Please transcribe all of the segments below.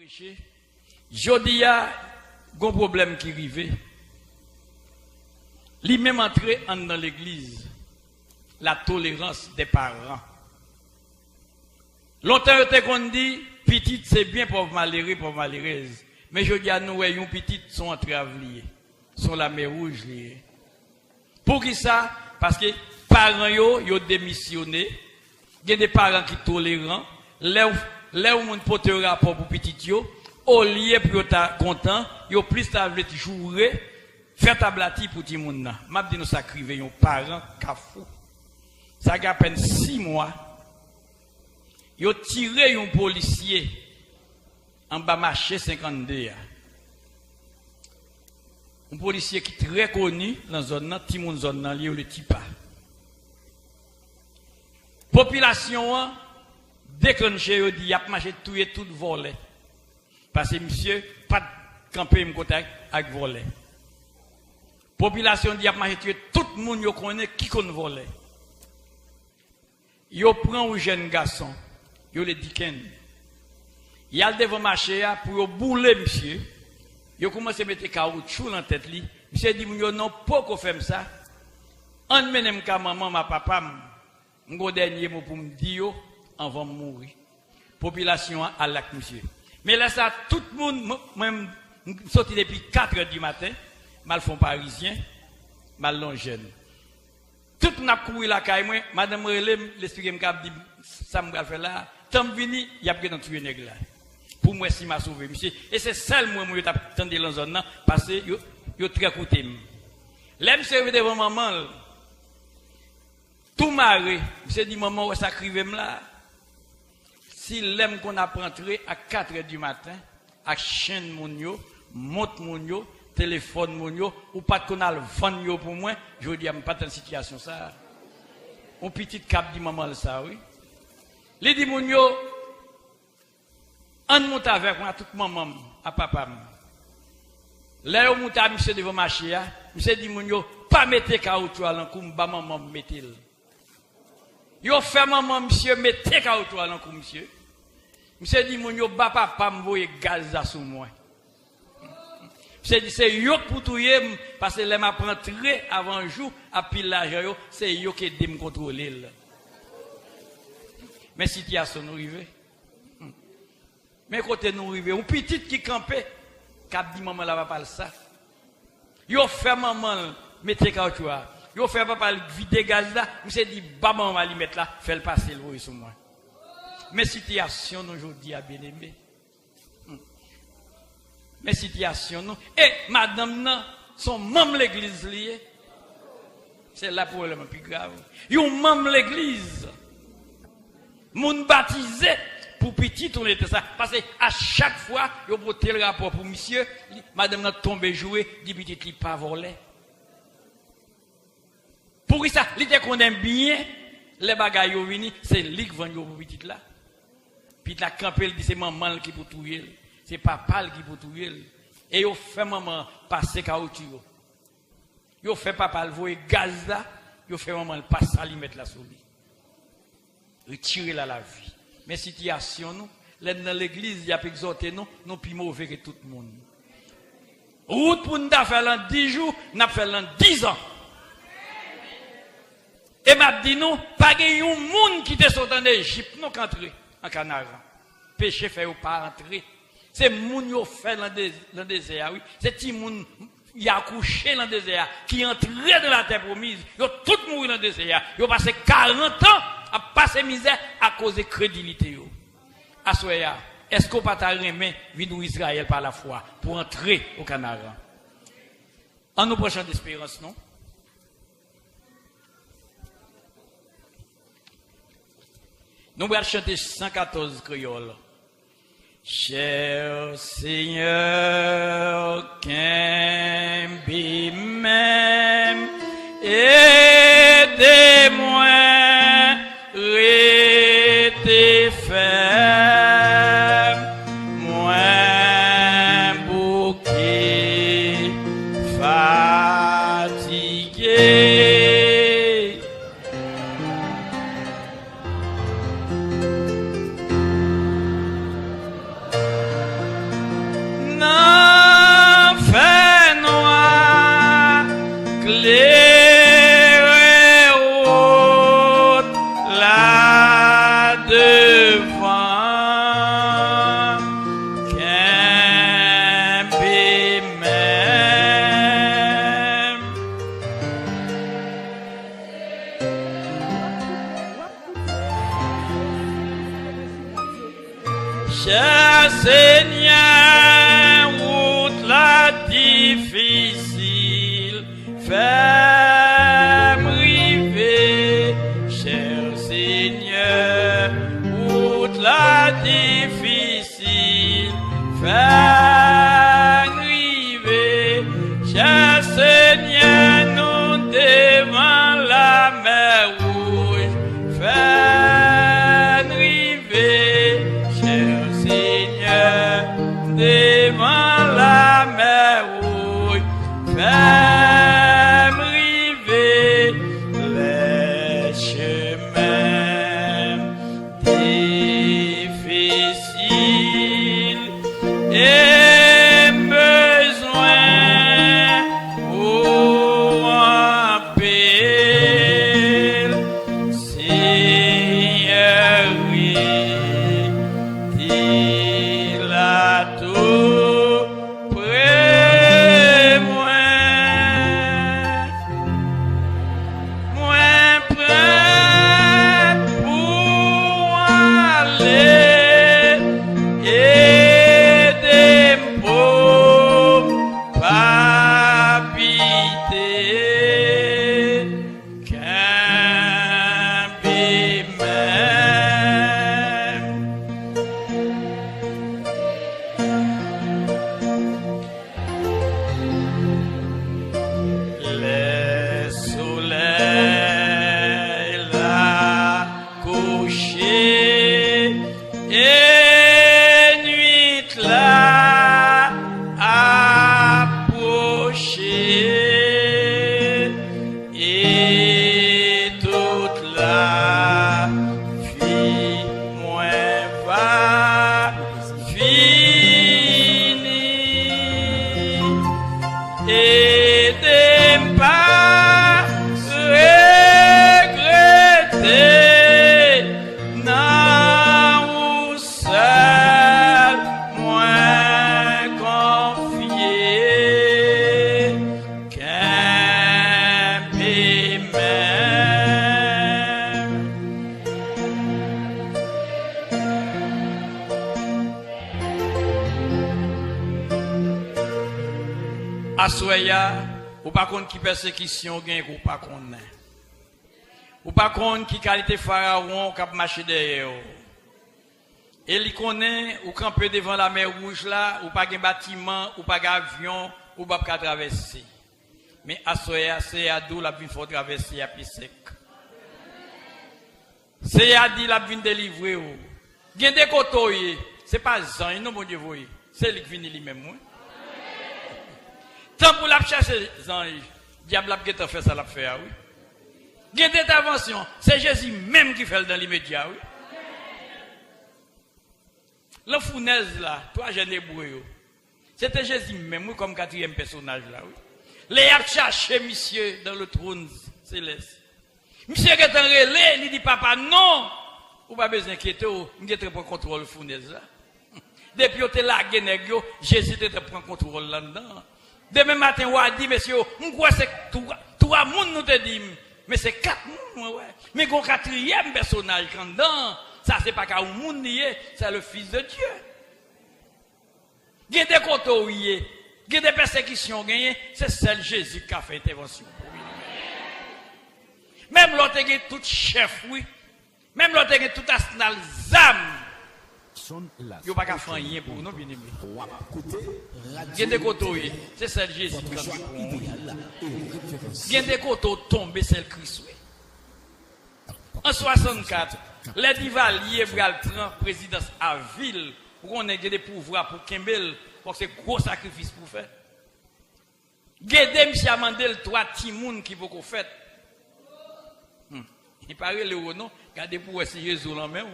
prêcher. Jodi a un problème qui arrive. Lui même entré dans l'église. La tolérance des parents. Longtemps on dit petite c'est bien pour malheureux pour malheureuse. Mais je dis à nous une petite sont entrés à vlier. Sont la mer rouge liée. Pour qui ça? Parce que parents yo démissionné. Il y a des parents qui tolérants. Là où mon pote rapport pour petit yo, au lieu pour être content, yo plus ta veut jouer, faire ta blati pour ti moun nan. M'a dit nous sacrifier yon parent kafou. Ça a à peine 6 mois. Yo tiré un policier en bas marché 52. Un policier qui est très connu dans la zone nan, ti moun zone nan li le tipa. Population déclenché yo dit y a marché tout volé. Parce que monsieur pas camper me contact avec volé. Population dit y a marché tuer tout le monde yo connaît qui connaît volé. Yo prend un jeune garçon, yo le diken. Il a devant marché pour bouler monsieur. Yo commence à mettre caoutchouc dans tête li. Monsieur dit yo non pas qu'on fait ça. On menem ka maman ma papa. Mon dernier mot pour me dire avant de mourir. Population à l'acte, monsieur. Mais là, ça, tout le monde, même, sorti depuis 4 heures du matin, mal font parisien, mal long jeune. Tout le monde a couru la caille, moi, madame Relem, l'expliquer me dit, ça me fait là, tant vini, il y a bien tué nègre là. Pour moi, si m'a sauvé, monsieur. Et c'est ça, moi, je t'attendais dans la zone, parce que, yo très coûté. L'aime servir devant maman, tout maré, monsieur dit, maman, où ça crive là? Si l'aime qu'on a rentré à 4 heures du matin, à chaîne mounio, monte mounio, téléphone mounio, ou pas qu'on a le vendre pour moi, je dis, pas dans situation ça. Un petit cap dit maman ça, oui. Il dit, mounio, on monte avec moi, toute maman, à papa. Là, on monte à monsieur devant marché, monsieur dit, mounio, pas mettre caoutchouc à l'encou, maman, mettez-le. Yo fait maman, monsieur, mettez caoutchouc à l'encou, monsieur. Monsieur dit, mon yo, papa, m'voye gaz à sous moi. Monsieur dit, c'est yo pour tout yé, parce que les m'a rentré avant le jour, à pile l'argent, c'est yo qui aide me contrôler. Mais situation nous arrive. Mais côté nous arrive, un petit qui campait, qui dit, maman, là, va pas ça. Yo fait maman, mettez caoutchouc. Yo fait papa vider gaz là, monsieur dit, maman, on va lui mettre là, fait le passer le sur moi. Mes situations aujourd'hui à bien aimé. Mes situations non. Et madame non, sont membres l'église liée. C'est là pour le plus grave. Yon membre l'église. Moun baptisé pour petit on était ça. Parce que à chaque fois, yon porté le rapport pour monsieur, madame non tombé jouer, dit petit li pas volé. Pour ça, l'idée qu'on aime bien, les bagailles yon vini, c'est lui qui vend yon pour petit là. Puis la campé dit c'est maman qui pour touyer, c'est papa qui pour touyer. Et yo fait maman passer caoutchouc. Yo fait papa le voyer gaz là, yo fait maman le passer à lui mettre la souris. Retirer la vie. Mais situation nous, dans l'église, il y a exhorté nous, nous plus mauvais que tout le monde. Route pour nous faire l'an 10 jours, n'a fait l'an 10 ans. Et m'a dit nous, pas de monde qui te sorti en Égypte, non qu'entrer en Canara. Péché fait ou pas entrer. C'est moun yo fait dans le désert, oui. C'est ti moun y a couché dans le désert, qui entré dans la terre promise. Yo tout mouru dans le désert. Yo passé 40 ans à passer misère à cause de crédulité yo. Assoya, est-ce qu'on pas ta remet vin Israël par la foi pour entrer au Canara? En nous prochaine d'espérance, non? Nous allons chanter 114 créoles. Cher Seigneur, qu'un même, aidez-moi, restez ferme, moins bouquet, fatigué. cher Seigneur, route la difficile, fais-moi river, cher Seigneur, route la difficile, fais-moi river, cher Seigneur, nous devant la mer rouge, fais-moi river, cher Seigneur, devant la mer rouge, fais-moi river les chemins difficiles et besoin pour un pile, Seigneur, il a tout près moi prêt pour aller et pour habiter qu'un même. Le soleil l'a couché et nuit l'a approché et toute la vie moins va finir et des pas regretter non ou seul moins confié qu'un peu même. Assoya, ou pas contre qui persécution gagne ou pas contre. Ou pas contre qui qualité pharaon qui marché derrière. Et il connaît ou camper devant la mer rouge là, ou pas de bâtiment, ou pas d'avion, ou pas de traverser. Mais Assoya, c'est à d'où la vie faut traverser à pied sec. C'est à dire la vie délivrer. Il y a des côtés, c'est pas Jean, non mon Dieu, c'est lui qui vient lui-même. Tant pour la chercher, le diable a fait ça, l'a fait, oui. Il y a des interventions, c'est Jésus même qui fait dans l'immédiat, oui. Le fournaise là, toi, j'ai des brouilles. C'était Jésus même, oui, comme quatrième personnage là, oui. Les a cherché, monsieur, dans le trône céleste. Monsieur qui est en relais, il dit, papa, non, ou pas besoin d'inquiéter, il est pour contrôle le fournaise là. Depuis que tu es là, Jésus te prend contrôle là-dedans. Demain matin, on a dit, monsieur, on croit que c'est trois monde nous te dit, mais c'est quatre monde, ouais. Mais le quatrième personnage, quand dedans, ça c'est pas qu'un monde, c'est le Fils de Dieu. Il y a des côtés, il y a des persécutions, c'est celle Jésus qui a fait intervention. Même l'autre qui est tout chef, oui. Même l'autre qui est tout arsenal zam. Il n'y a pas qu'à faire rien pour nous, bien aimé. Il y a des côtés, c'est celle Jésus qui a fait. Il y a des côtés tombés, c'est Christ. En 64, les divaliers prennent présidence à ville pour qu'on ait des pouvoirs pour Kembel, pour que c'est gros sacrifice pour faire. Guédé, M. Amandel, 3 timouns qui vont faire. Il paraît le non, regardez pour si Jésus en main.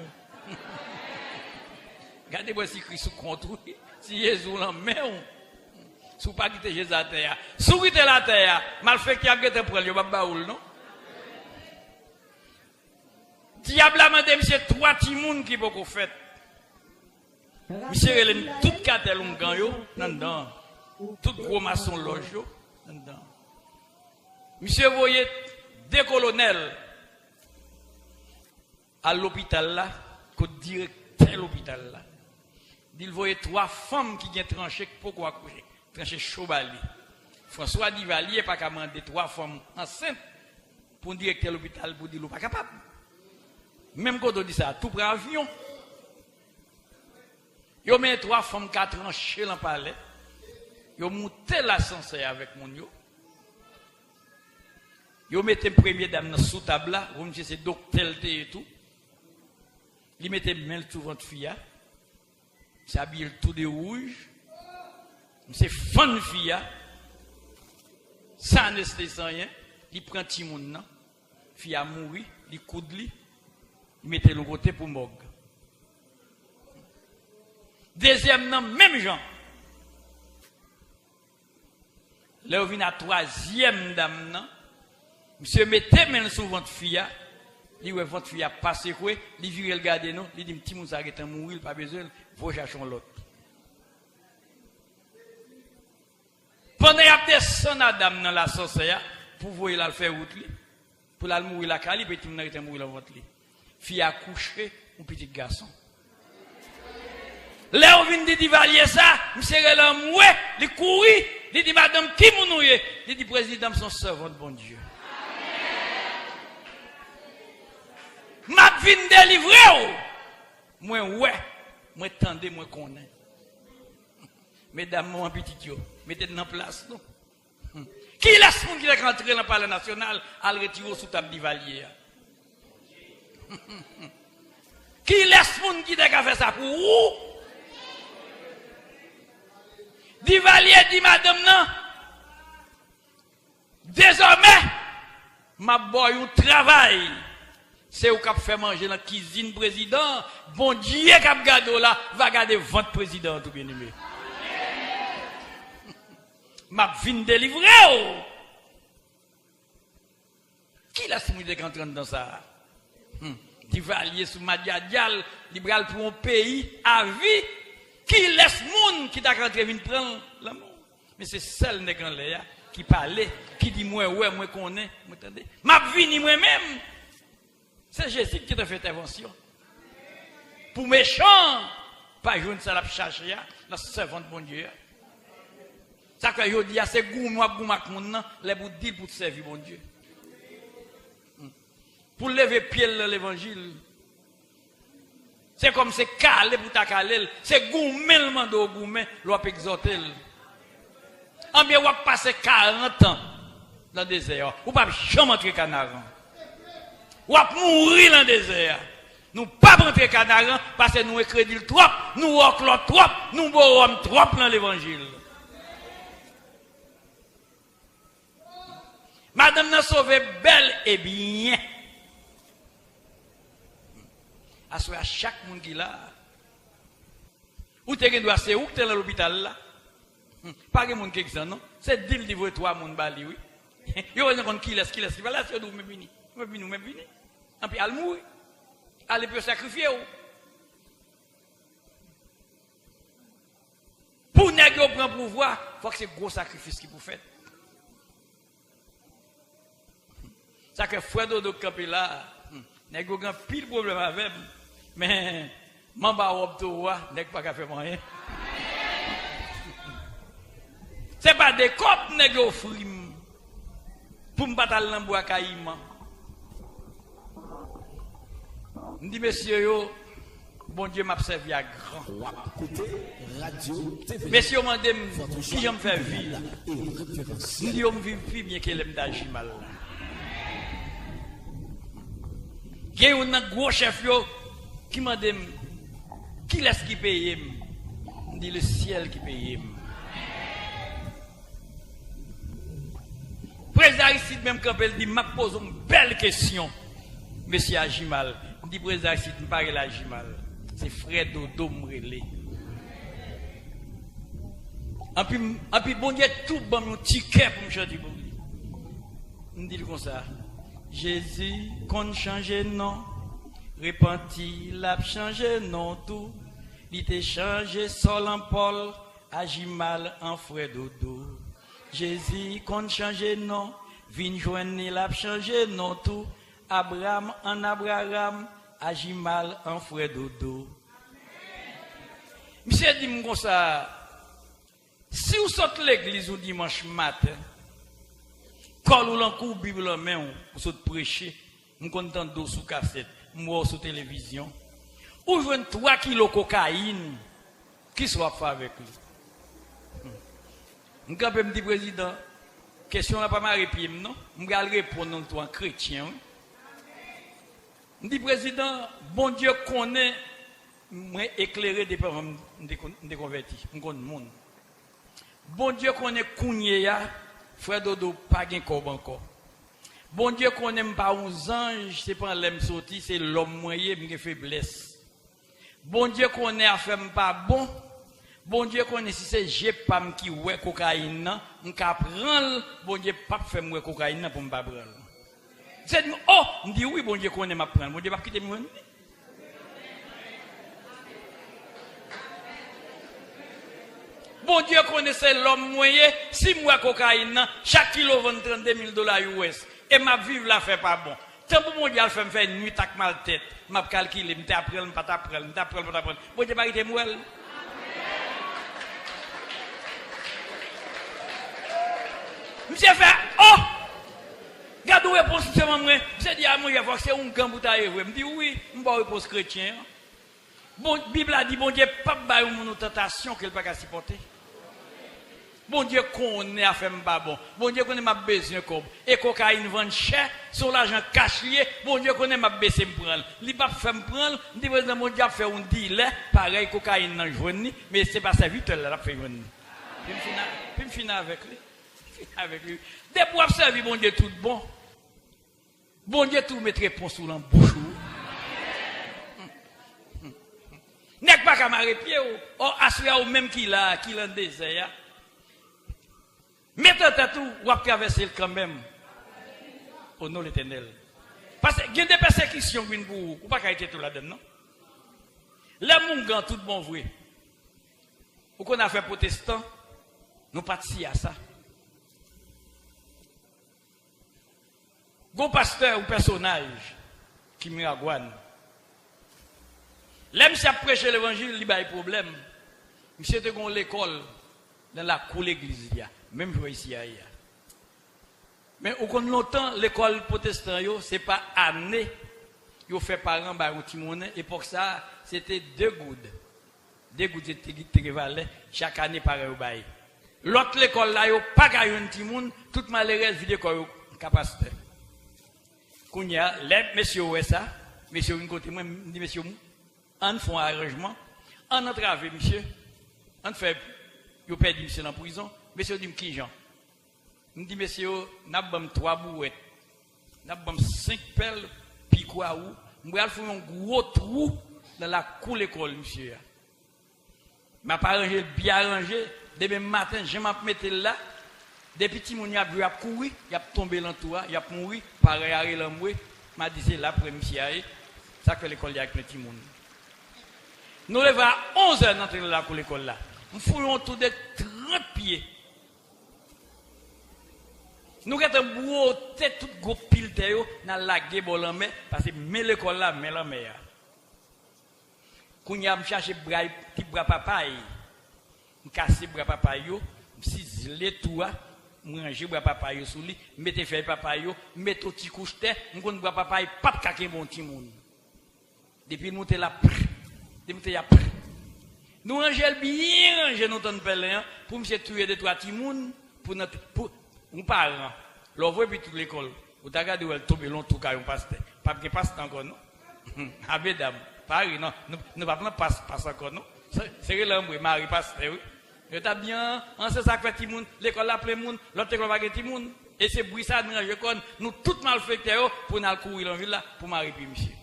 Regardez pour si Christ contre si Jésus en main. Si vous pas quitter Jésus à terre. Si vous quittez la terre, mal fait qu'il y a quelqu'un pour le baoul, non? Diable a demandé monsieur 3 timouns qui vont faire. Monsieur Hélène, tout cartel on gagne dedans. Tout gros maçon loge dedans. Monsieur voyez 2 colonels à l'hôpital là, que directeur de l'hôpital là. Il voyait 3 femmes qui ont tranché, pourquoi accoucher? Tranché Chobali. François Duvalier pas qu'à demander 3 femmes enceintes pour directeur de l'hôpital pour dire pas capable. Même quand on dit ça, tout prend avion. Yo met 3 femmes qui ont tranché dans le palais. Yo monté l'ascenseur avec mon yo. Yo mettez première dame sous table là, vous me dites c'est docteur et tout. Il mettait main sur votre fille. S'habille tout de rouge. C'est fan fille. Sans anesthésie rien, il prend petit monde là. Fille a mouru, il coude li, il mettait le côté pour mog. Deuxième nom même gens. Là on vient à 3e dame là. Monsieur mettez main sur votre fille. Il dit votre fille a passé quoi, il vient regarder nous, il dit petit monde ça est mourir, pas besoin, faut chercher l'autre. Pendant qu'il y a des sons à dame dans la sorcière, pour voir la faire route, pour la mourir la cali, petit monde est mourir dans votre lit. Fille a couché, un petit garçon. Là, on vient de dire ça, monsieur Relan moué, il courit, il dit madame, qui mounouye? Il dit président, son servant de bon Dieu. M'a vinn délivrer. Moi, ouais, moi, tendez, moi, connais. Mesdames, mon petit yo, mettez dans place, non? Qui laisse mon qui est rentré dans le palais national à le retirer sous table d'Ivalier? Qui laisse mon qui a fait ça pour où? D'Ivalier dit madame, non? Désormais, ma boy, un travail. C'est où qu'a fait manger dans la cuisine président. Bon Dieu qu'a gardé là, va garder votre président tout bien aimé. M'a vinn délivrer. Qui l'a soumis de rentrer dans ça? Divalier sous Madiadial, libéral pour un pays à vie. Qui laisse moun qui t'a rentré vinn prendre l'amour? Mais c'est seul nèg en l'air qui parlait, qui dit moi ouais, moi connais, moi attendez. M'a vinn moi-même. C'est Jésus qui a fait intervention. Pour méchant, pas jouer ça la chercher, la servante de bon Dieu. Ça que je dis, c'est gourmand, gourmand, les bouts dire pour servir bon Dieu. Pour lever pied dans l'évangile. C'est comme c'est calé pour ta calé, c'est gourmand le mando gourmand, l'on peut exhorter. En bien, on va passer 40 ans dans le désert, ou pas jamais entrer Canaran. Ou à mourir dans le désert. Nous ne pouvons pas rentrer Canaran parce que nous écrivons trop, nous oclons trop, nous bourrons trop dans l'évangile. Madame n'a sauvé belle et bien. À chaque monde qui l'a. Ou tu es c'est où tu es dans l'hôpital là? Pas de monde qui est non? C'est dit qu'il veut 3 monde bali, oui. Il y a qui laisse, qui va là, c'est nous, même vini. Même vini. Et puis, elle mourit. Elle peut sacrifier. Pour négocier prendre pouvoir, il faut que c'est un gros sacrifice qu'il vous fait. Ça que frère Dodo campé là, négocier un pile problème avec, mais mamba obtoa, n'est pas qu'à faire rien. C'est pas des copes négocier frim pour me battre dans bois caïman. Je dis, messieurs, bon Dieu m'a servi à grand. Messieurs, m'en demandent qui j'aime faire vivre. Je dis, on me vit plus bien que l'aime d'Ajimal. Il y a un gros chef qui m'a dit, qui laisse qui paye? Je dis, le ciel qui paye. Président ici, même quand il dit, m'a posé une belle question, monsieur Ajimal. Je dis, président ici, je ne parle pas Ajimal. C'est frère Dodo Mrele. Et puis, bon Dieu, tout bon, un ticket pour me chanter pour lui. Je dis comme ça. Jésus, qu'on change non, repenti, l'a changé non tout. Il t'a changé sol en Paul, Ajimal en frère Dodo. Jésus, qu'on change non, vin joindre, l'a changé non tout. Abraham en Abraham, Ajimal en frère Dodo. Monsieur dit comme ça, si vous sortez l'église ou dimanche matin, quand vous l'encourez Bible en main, vous sortez prêcher, vous content d'eau sous cassette, vous sur télévision, ou vous 3 kilos de cocaïne, qui soit fait avec lui. Je me dis, président, question n'a pas ma réponse, non? Je vais répondre en chrétien. Je dis, président, bon Dieu connaît, moi éclairé des parents de convertis, je connais le monde. Bon Dieu connaît Kounyea, frère Dodo, pas de corps encore. Bon Dieu connaît pas aux anges, c'est pas l'homme sorti, c'est l'homme moyen, qui faiblesse. Bon Dieu connaît affaire pas bon. Bon Dieu connaît si c'est j'ai pas qui ouais cocaïne, on ka prendre, bon Dieu pas faire moi cocaïne pour me pas prendre. C'est oh, on dit oui, bon Dieu connaît m'a prendre, bon Dieu pas quitter moi. Bon Dieu connaissait l'homme moyen, si moi cocaïne, chaque kilo vend $32,000 US. Et ma vivre la fait pas bon. Tant pour mon Dieu, elle fait me faire une nuit avec mal tête. M'a calculé, m'ta apprendre, pas t'apprendre, m'ta apprendre, pas t'apprendre. Bon Dieu pas quitter moi. Monsieur fait, oh! Gardez où réponse seulement moi. Monsieur dit à moi, il faut que c'est un grand bouteille. Je me dis oui, je vais réponse chrétien. Bon, Bible a dit, bon Dieu, pas de une tentation qu'elle ne peut pas supporter. Bon Dieu connaît à faire pas bon. Bon Dieu connaît ma besoin comme. Et cocaïne vend cher, sur l'argent caché. Bon Dieu connaît ma besoin me prendre. Il pas faire me prendre. Dit président mon Dieu fait un deal, pareil cocaïne dans journée, mais c'est pas serviteur là fait journée. Puis me finir avec lui. Avec lui. Des pour servir bon Dieu tout bon. Bon Dieu tout mettre réponse sous l'embouche. N'est pas qu'à marrer pied ou assurer au même qu'il a désert. Mettez tout ou à traverser quand même. Au nom de l'Éternel. Parce qu'il y a des persécutions qui vous ou pas qu'à être tout là-dedans, non? Les gens tout bon vrai. Ou qu'on a fait protestant, nous participons à ça. Gon pasteur ou personnage qui miragouane. L'aime si a prêché l'évangile, il y a des problèmes. Monsieur te gon l'école dans la cour l'église même je ici ailleurs. Mais au compte longtemps l'école protestante c'est pas année yo fait parents ba ou timoné et pour ça c'était 2 goudes. 2 goudes c'était valait chaque année pareil au bail. L'autre l'école là yo pas gagne un timoun toute malheureuse vide ko capacité. Kounya les messieurs ouais ça, messieurs une côté moi dit messieurs on fait un arrangement, on entrave monsieur, on fait, vous perdez monsieur dans la prison, monsieur dit qui Jean? Je dis monsieur, nous avons 3 bouettes, nous avons 5 pelles, puis quoi ou, nous allons faire un gros trou dans la cour de l'école monsieur. Je n'ai pas arrangé, bien arrangé, demain matin, je m'en mettre là, des petits moun y a courir, y a tombé dans tout, y a mouru, pareil à l'amoué, m'a dit c'est là après monsieur, ça que l'école y a avec les petits moun. Nous levons à 11h dans la cour l'école là. Nous fouillons autour de 30 pieds. Nous avons beau tête tout gros pile dans la gueule en mer parce que mais l'école là mais la mer. Quand y a me chercher petit bras papaye. Me casser bras papaye yo, ciseler tout manger bras papaye sous lui, mettre feuille papaye yo, mettre petit couche terre, me connait bras papaye pas caquer bon petit monde. Depuis nous là nous rangeons bien, ranger nos tonnes pelin pour me tuer des 3 petits moun pour nos parents. L'on voit puis toute l'école. Vous avez regardé où elle tombe long tout cas un pasteur. Pas que pasteur encore non. Ah mesdames, Paris non, nous pas prendre passe encore non. C'est l'homme Marie pasteur. Vous t'a bien, on sait ça fait petit moun, l'école là plein moun, l'autre école va petit moun et c'est bruit ça nous ranger kon, nous tout malfectés pour nous courir en ville là pour Marie puis monsieur.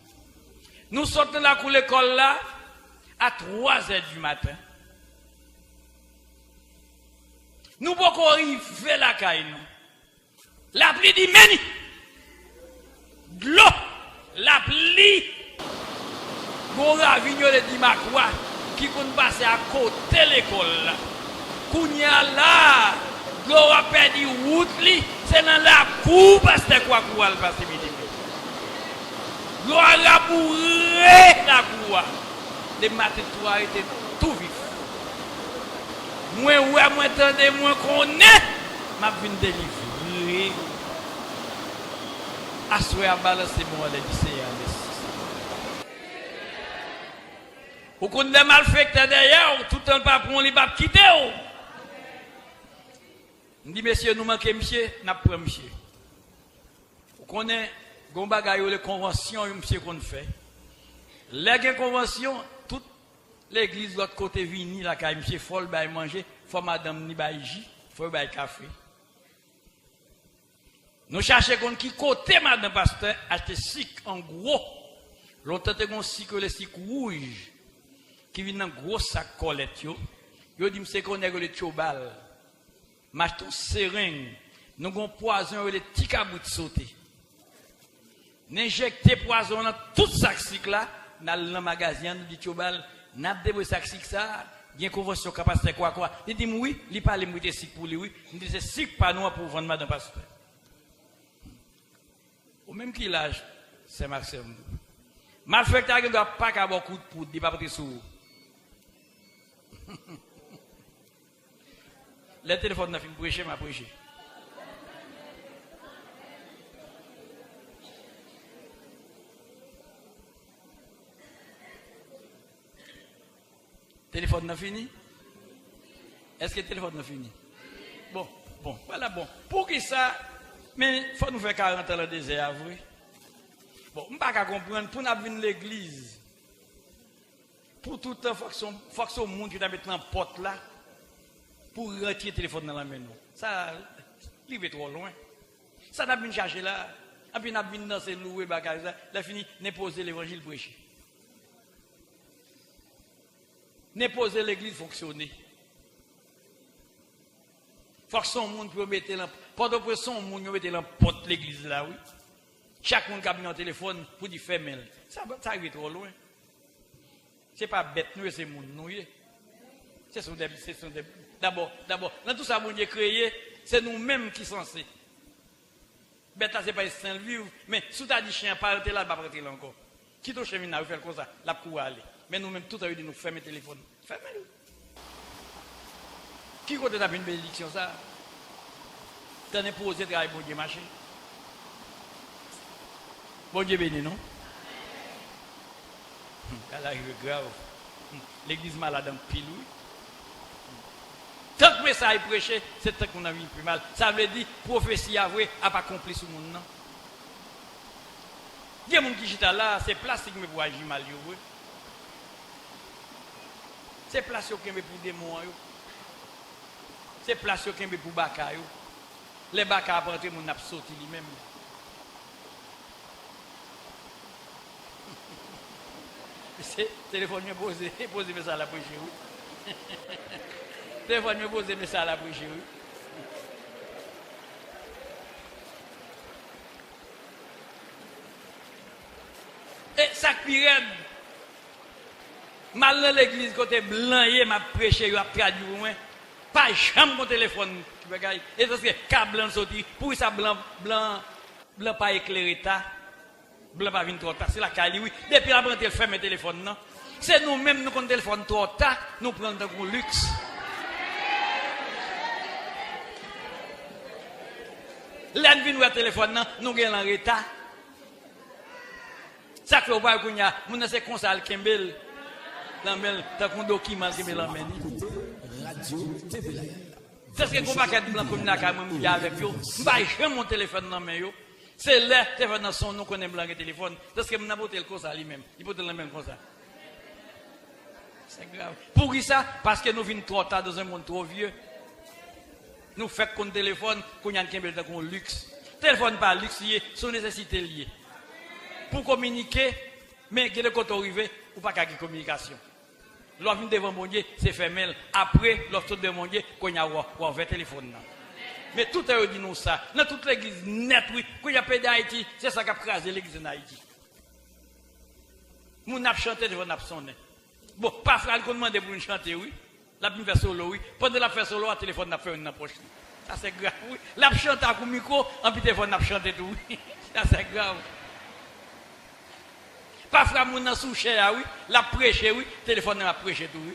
Nous sortons la cour l'école là à 3h du matin. Nous pouvons arriver la caille. La pluie dit meni. De l'eau. La pluie. Gora Vignol dit Macroix qui compte passer à côté de l'école. Kounya là. Gora perdu route li. C'est dans la cour parce que quoi le passer midi. Gora bourré la cour. Les matins étaient tout vifs. Moi, ouais, moi, attendez, moi, qu'on est. M'a venu délivrer. Assoyer à balancer moi, les lycéens. Ou qu'on a mal fait derrière, tout le temps pas pour les pas quitter. On dit, messieurs, nous manquons, monsieur, n'a pas monsieur. Ou qu'on est, gon bagaille, les conventions, monsieur, qu'on fait. Les conventions, toute l'église de l'autre côté vini, la caille, monsieur, faut le bail manger, faut madame ni bail jus, faut le bail café. Nous cherchons qui côté madame pasteur, acheter sic en gros. Longtemps, on sic les sic rouges, qui viennent dans gros sac colette, yo dit, c'est qu'on est le tchobal. M'achète seringue, nous avons poison, les petits cabouts de sauter. N'injecter poison dans tout sac sic là, dans le magasin, nous dit tchobal, n'a pas de sac sic ça, il y a une convention capacité quoi. Il dit, oui, il parle de sic pour lui, oui. Il dit, c'est sic pas nous pour vendre madame pasteur. Au même qu'il âge, c'est Maxime. Malfecteur ne doit pas avoir beaucoup de poudre, il ne pas sous. Le téléphone n'a pas prêché, m'a prêché. Téléphone n'a fini? Est-ce que le téléphone n'a fini? Bon, voilà bon. Pour qui ça? Mais il faut nous faire 40 ans dans le désert, vrai. Bon, je ne peux pas comprendre, pour nous venir à l'église, pour tout le temps, il faut que ce monde qui t'a mis dans la porte là, pour retirer le téléphone dans la main. Ça, il va trop loin. Ça n'a pas chercher là, et puis n'a pas danser, louer, bagage, ça, il a fini, n'est poser l'évangile prêcher. N'est poser l'église fonctionner. Faut que son monde peut mettre là. Pendant que son monde peut mettre la porte de l'église là, oui. Chaque monde qui a mis un téléphone pour dire faire mail. Ça arrive trop loin. C'est pas bête, nous, c'est monde, nous. D'abord, dans tout ça, monde créé, c'est nous-mêmes qui sommes censés. Bête, c'est pas saint vivre, mais si tu as dit chien, pas arrêter là, pas arrêter là encore. Qui te chemin à faire comme ça, là pour aller. Mais nous-mêmes, tout à l'heure, nous fermer le téléphone. Fermez-le. Qui côté une bénédiction ça? T'en es posé travail bon Dieu marché. Bon Dieu béni, non? Elle arrive grave. L'église malade en pile, oui. Tant que le message est prêché, c'est tant qu'on a vu plus mal. Ça veut dire, prophétie avouée n'a pas accompli sur le monde, non? Il y a des gens qui sont là, c'est plastique, mais pour agir mal, oui. C'est plastique qui est pour des démons, c'est place qui est pour Baka. Les Baka après mon a sorti lui-même. C'est téléphone me poser ça à la bouche. Téléphone me poser ça à la bouche. Et ça pire. Mal dans l'église côté blanc, m'a prêché, m'a traduit pas jamais mon téléphone et parce que câble blanc sorti pour ça blanc pas éclairé ta blanc pas venir trop tard c'est la cali oui depuis la prendre ferme le téléphone non c'est nous mêmes nous qu'on téléphone trop tard nous prendre un luxe là vinn le téléphone non nous gagne en retard ça fait pas qu'on y a mon c'est comme ça Kembel l'amel t'as un document qui me l'amène c'est ce que qu'on va faire blanc comme la caméra avec eux pas jamais mon téléphone dans main yo c'est là téléphone dans son nom qu'on est blanc le téléphone parce que n'a pas le comme ça lui-même il peut le même comme ça c'est grave pour qui ça parce que nous venons trop tard dans un monde trop vieux nous fait qu'on téléphone qu'on y a un luxe téléphone pas luxe lié son nécessité liée pour communiquer mais que le côté arrivé ou pas qu'à communication. L'on vient devant mon Dieu, c'est fermé. Après, l'autre de mon Dieu, qu'on y a un téléphone. Mais tout est dit nous ça. Dans toute l'église net, oui, quand il y a pas d'Haïti, c'est ça qui a crasé l'église d'Haïti. Nous avons chanté devant nous sonné. Bon, pas frère qu'on demande pour nous chanter, oui. La vie fait solo, oui. Pendant la fait solo, le téléphone n'a fait une approche. Ça c'est grave, oui. La chante à micro, en puis téléphone n'a chanté tout, oui. Ça c'est grave. Pas frère moun sous cher oui, la prêcher oui, téléphone n'a prêché tout oui.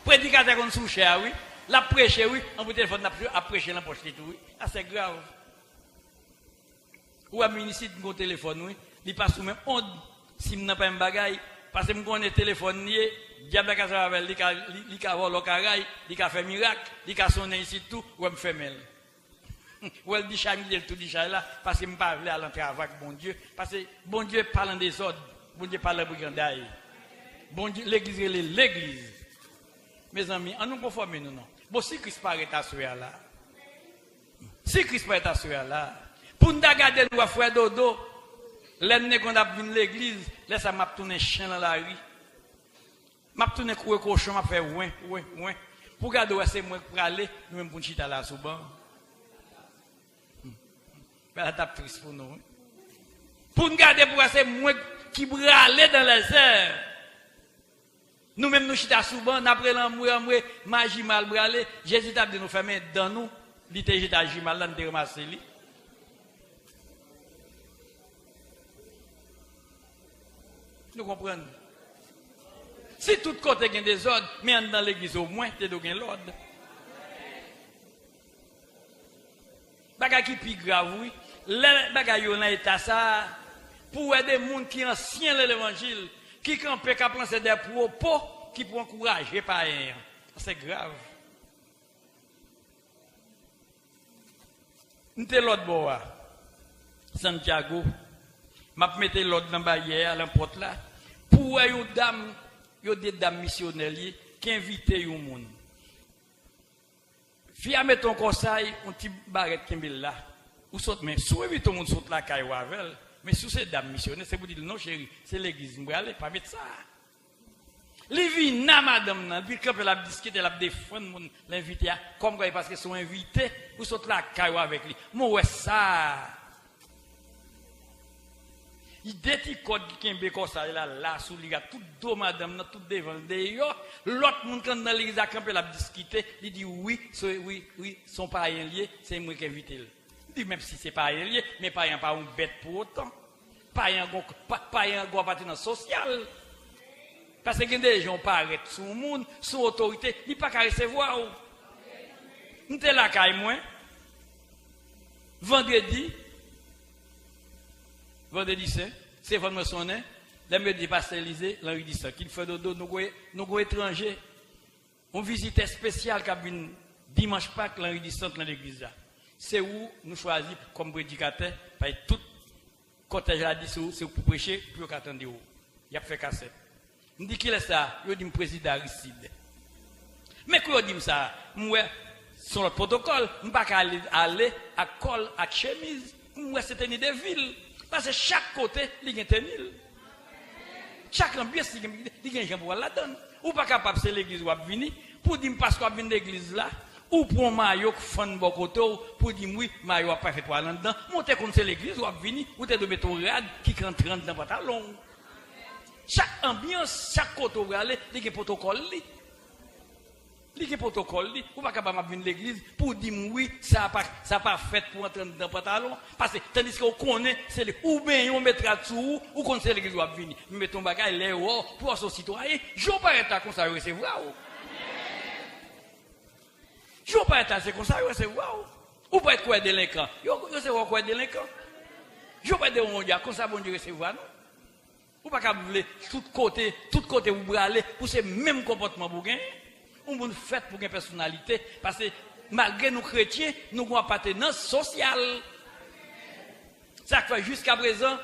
Prédicateur kon sous cher oui, La prêcher, oui, en bout de téléphone, a prêché dans poche tout, oui. Ah, c'est grave. Ou à ministre de mon téléphone, oui. Il passe sous même honte si je n'ai pas un bagage. Parce que je connais téléphone, diable a fait avec il a volé le caraï, il a fait miracle, il a sonné ici tout, ou me fait mêle. Ou elle dit changuer tout dit là, parce que je ne peux pas aller à l'entrée avec bon Dieu. Parce que bon Dieu parle en désordre, bon Dieu parle en brigandaille. Bon Dieu, l'église est l'église. Mes amis, en nous conformer nous non. Bon, si Christ paraît à ce là, si Christ paraît à ce là, pour nous garder nous à faire dodo, l'année qu'on a vu l'église, laisse m'a tourner chien dans la rue. M'a tourner courir cochon, m'a fait ouin. Pour garder c'est moi pour aller, nous même pour chita là souvent. Ben la tape triste pour nous. Pour nous garder pour c'est moi qui aller dans les airs. Nous-mêmes, nous chita souvent, après l'amour, magie mal bralé, Jésus t'a dit nous fermer dans nous, il était jeté à mal, là, nous ramassé lui. Nous comprenons. Si tout côté a des ordres, mais dans l'église au moins, tu as l'ordre. Bagay qui plus grave, oui. Les bagay dans l'état ça, pour aider les gens qui sont anciens de l'évangile, qui campent, qui prennent des propos, qui pour encourager par eux. C'est grave. Nous sommes l'autre bois. Santiago. Je mets l'autre dans la barrière, à l'importe là. Pour une dame, il y a des dames missionnaires qui invitent les gens. Fia met ton conseil, un petit barrette qui est là. Ou saute, mais si vous invitez tout le monde saute la caille ou avec, mais si c'est dame missionnaire, c'est pour dire non chérie, c'est l'église, vous allez pas mettre ça. Les vies, madame, puis quand elle a discuté, elle a défendu l'invité, comme quoi parce qu'ils sont invités, ou saute la caille avec lui. Moi, ouais, ça. Il dit code qui est comme ça, là, sous les gars, tout dos, madame, tout devant, d'ailleurs, l'autre monde, quand dans l'église, quand elle a discuté, il dit oui, son parents lié, c'est moi qui invite. Il dit même si c'est pas lié, mais parents pas un bête pour autant. Parents go partenaire social. Parce que des gens paraissent sous le monde, sous autorité, ils ne peuvent pas recevoir. Nous sommes là, moi. Vendredi c'est vraiment sonné. Les médias pastelisés, l'Henri dit ça, qu'il fait dodo, nous sommes étrangers. On visite spécial qui a une dimanche Pâques, l'Henri dit ça dans l'église. C'est où nous choisissons comme prédicateur, parce que tout cortège a dit c'est pour prêcher, puis on attend de où. Il a fait cassette. Je dis qu'il est ça, je dis président Aristide. Mais quand je dis ça, moi, sur le protocole, je ne peux pas aller à col, à chemise, moi, c'est tenir des villes. Parce que chaque côté, il y a un tenir. Chaque ambiance, il y a un jambe là-dedans. Ou pas capable, c'est l'église où vous venez, pour dire parce qu'on vient de l'église là, ou pour un maillot qui fait un bon côté, pour dire oui, maillot n'a pas fait pour aller là-dedans. Montez comme c'est l'église où vous venez, ou t'es de mettre un rad qui rentre dans le pantalon. Chaque ambiance, chaque côté où vous allez, il y a un protocole. Il y a un protocole. Ou pas capable de venir de l'église pour dire oui, ça n'a pas fait pour entrer dans le pantalon. Parce que tandis qu'on connaît, c'est ou bien on mettra dessous, ou qu'on sait l'église où vous venez. Mais ton bagage, il est pour son citoyen. Je ne peux pas être comme ça, recevoir. Je ne peux pas être comme ça, recevoir. Ou pas être quoi délinquant. Je sais quoi délinquant. Je ne peux pas être mon Dieu, comme ça, bon Dieu, recevoir. Ou pas capable tout côté vous aller pour ce même comportement pour gagner. On vous fait pour une personnalité parce que malgré nous chrétiens, nous avons une appartenance sociale. Ça fait jusqu'à présent,